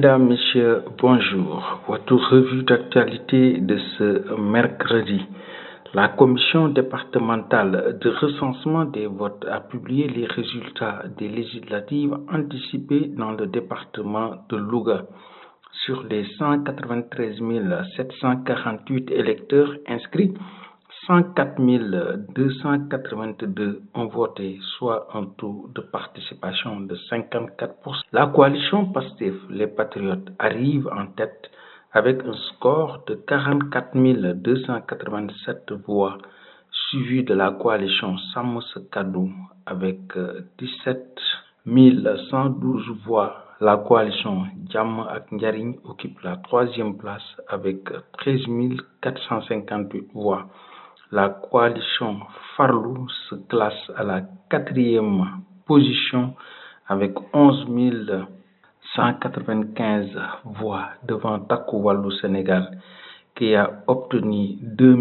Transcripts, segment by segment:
Mesdames, Messieurs, bonjour. Votre revue d'actualité de ce mercredi. La commission départementale de recensement des votes a publié les résultats des législatives anticipées dans le département de Louga. Sur les 193 748 électeurs inscrits, 104 282 ont voté, soit un taux de participation de 54%. La coalition PASTEF, les Patriotes, arrive en tête avec un score de 44 287 voix, suivi de la coalition Sàmm Sa Kàddu avec 17 112 voix. La coalition Jàmm ak Njariñ occupe la troisième place avec 13 458 voix. La coalition Farlu se classe à la quatrième position avec 11 195 voix devant Takku Wallu Sénégal qui a obtenu 2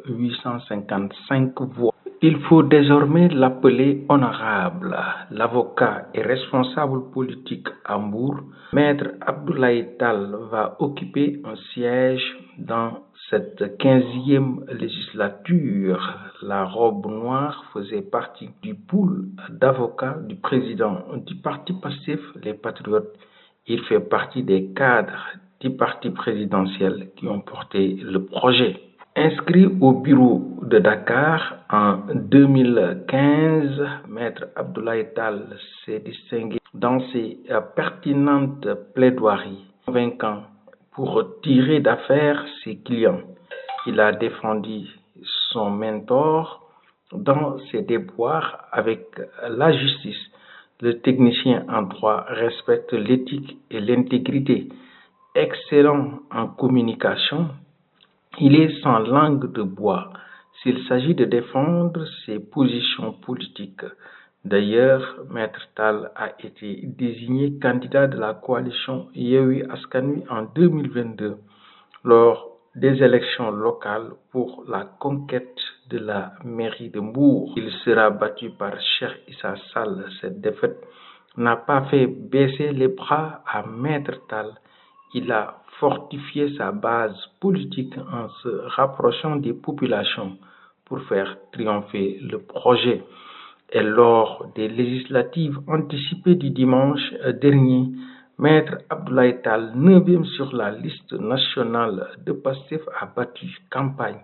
855 voix. Il faut désormais l'appeler honorable. L'avocat et responsable politique à Mbour, Maître Abdoulaye Tall, va occuper un siège dans cette 15e législature. La robe noire faisait partie du pool d'avocats du président du parti PASTEF, les Patriotes. Il fait partie des cadres du parti présidentiel qui ont porté le projet. Inscrit au bureau de Dakar en 2015, Maître Abdoulaye Tall s'est distingué dans ses pertinentes plaidoiries, convaincant pour tirer d'affaire ses clients. Il a défendu son mentor dans ses déboires avec la justice. Le technicien en droit respecte l'éthique et l'intégrité. Excellent en communication, il est sans langue de bois s'il s'agit de défendre ses positions politiques. D'ailleurs, Maître Tall a été désigné candidat de la coalition Yewwi Askan Wi en 2022 lors des élections locales pour la conquête de la mairie de Mbour. Il sera battu par Cheikh Issa Sall. Cette défaite n'a pas fait baisser les bras à Maître Tall. Il a fortifié sa base politique en se rapprochant des populations pour faire triompher le projet. Et lors des législatives anticipées du dimanche dernier, Maître Abdoulaye Tall, 9e sur la liste nationale de PASTEF, a battu campagne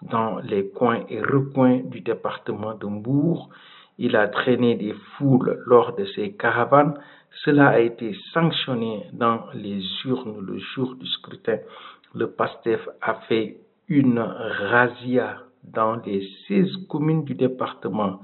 dans les coins et recoins du département de Mbour. Il a traîné des foules lors de ses caravanes. Cela a été sanctionné dans les urnes le jour du scrutin. Le PASTEF a fait une razzia dans les 16 communes du département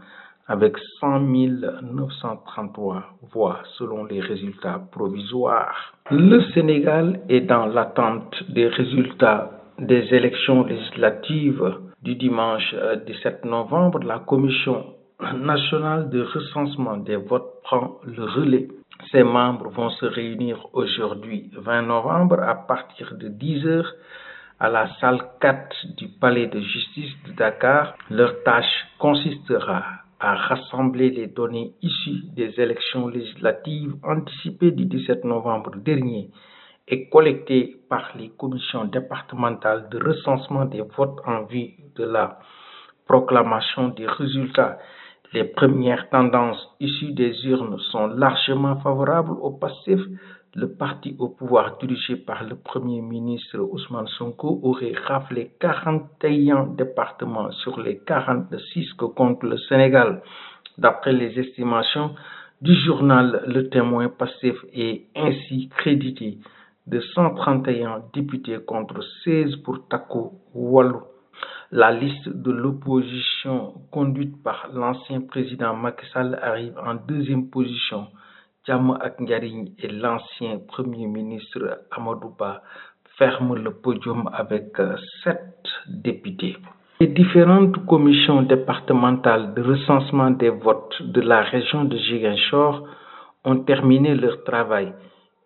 avec 100 933 voix selon les résultats provisoires. Le Sénégal est dans l'attente des résultats des élections législatives du dimanche 17 novembre. La Commission nationale de recensement des votes prend le relais. Ses membres vont se réunir aujourd'hui 20 novembre à partir de 10h à la salle 4 du palais de justice de Dakar. Leur tâche consistera à rassembler les données issues des élections législatives anticipées du 17 novembre dernier et collectées par les commissions départementales de recensement des votes en vue de la proclamation des résultats. Les premières tendances issues des urnes sont largement favorables au PASTEF. Le parti au pouvoir dirigé par le Premier ministre Ousmane Sonko aurait raflé 41 départements sur les 46 que compte le Sénégal. D'après les estimations du journal Le Témoin, PASTEF est ainsi crédité de 131 députés contre 16 pour Takku Wallu. La liste de l'opposition conduite par l'ancien président Macky Sall arrive en deuxième position. Jàmm ak Njariñ et l'ancien premier ministre Amadou Ba ferment le podium avec 7 députés. Les différentes commissions départementales de recensement des votes de la région de Ziguinchor ont terminé leur travail.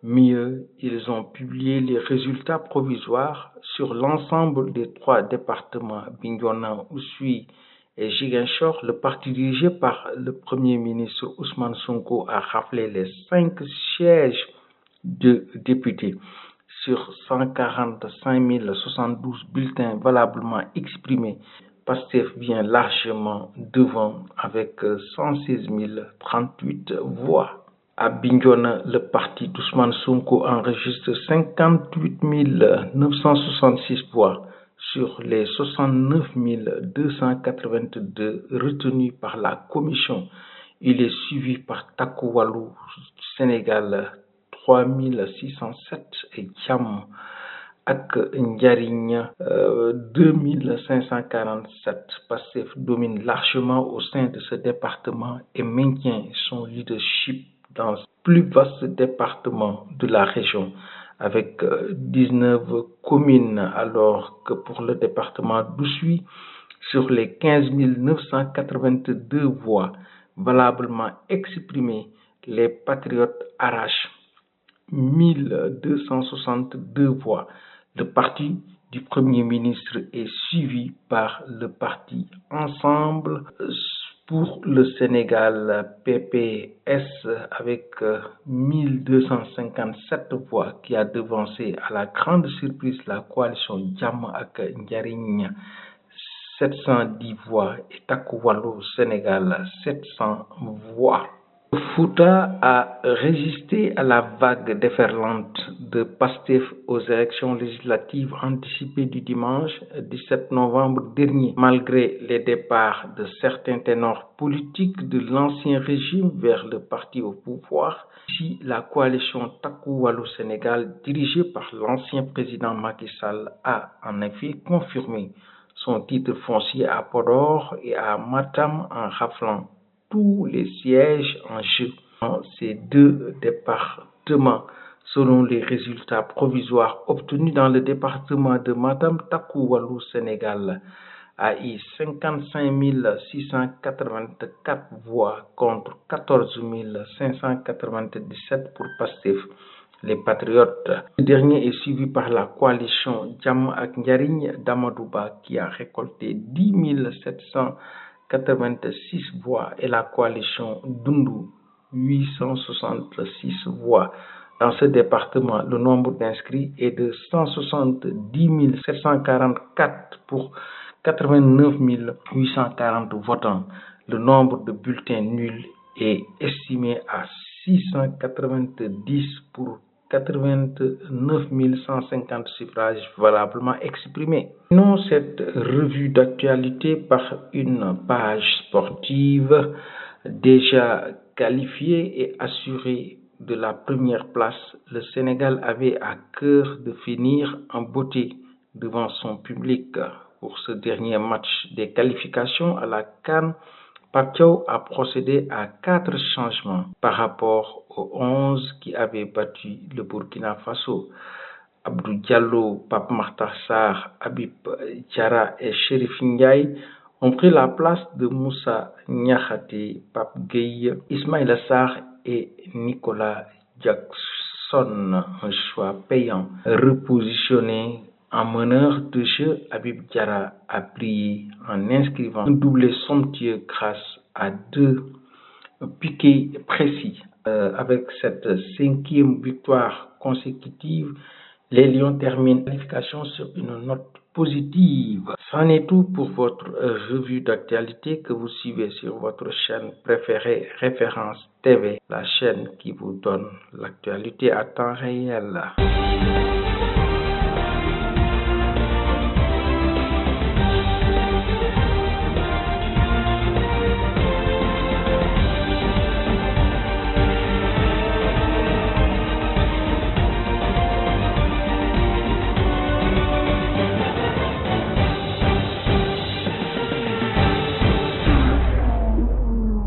Mieux, ils ont publié les résultats provisoires sur l'ensemble des 3 départements, Bignona, Oussouye et Ziguinchor. Le parti dirigé par le Premier ministre Ousmane Sonko a raflé les 5 sièges de députés. Sur 145 072 bulletins valablement exprimés, Pastef vient largement devant avec 116 038 voix. À Bignona, le parti d'Ousmane Sonko enregistre 58 966 voix sur les 69 282 retenus par la commission. Il est suivi par Takku Wallu Sénégal 3607 et Thiam ak Njariñ 2547. Pastef domine largement au sein de ce département et maintient son leadership dans le plus vaste département de la région avec 19 communes, alors que pour le département d'Oussouye, sur les 15 982 voix valablement exprimées, les patriotes arrachent 1262 voix. Le parti du Premier ministre est suivi par le parti Ensemble pour le Sénégal PPS avec 1257 voix qui a devancé à la grande surprise la coalition Jàmm ak Njariñ 710 voix et Takku Wallu Sénégal 700 voix. Fouta a résisté à la vague déferlante de Pastef aux élections législatives anticipées du dimanche 17 novembre dernier. Malgré les départs de certains ténors politiques de l'ancien régime vers le parti au pouvoir, si la coalition Takku Wallu Sénégal, dirigée par l'ancien président Macky Sall, a en effet confirmé son titre foncier à Podor et à Matam en raflant tous les sièges en jeu dans ces deux départements. Selon les résultats provisoires obtenus dans le département de Matam, Takku Wallu Sénégal a eu 55 684 voix contre 14 597 pour Pastef. Les patriotes. Ce dernier est suivi par la coalition Jàmm ak Njariñ d'Amadou Ba qui a récolté 10 786 voix et la coalition Dundu 866 voix. Dans ce département, le nombre d'inscrits est de 170 744 pour 89 840 votants. Le nombre de bulletins nuls est estimé à 690 pour 89 150 suffrages valablement exprimés. Nous, cette revue d'actualité par une page sportive déjà qualifiée et assurée de la première place. Le Sénégal avait à cœur de finir en beauté devant son public pour ce dernier match des qualifications à la CAN. Pape Thiaw a procédé à 4 changements par rapport aux 11 qui avaient battu le Burkina Faso. Abdou Diallo, Pape Makhtar Sarr, Habib Diarra et Chérif Ndiaye ont pris la place de Moussa Niakhaté, Pape Gueye, Ismaïla Sarr et Nicolas Jackson. Un choix payant. Repositionné en meneur de jeu, Habib Diarra a brillé en inscrivant un doublé somptueux grâce à 2 piqués précis. Avec cette 5e victoire consécutive, les Lions terminent la qualification sur une note positive. C'en est tout pour votre revue d'actualité que vous suivez sur votre chaîne préférée Référence TV, la chaîne qui vous donne l'actualité à temps réel.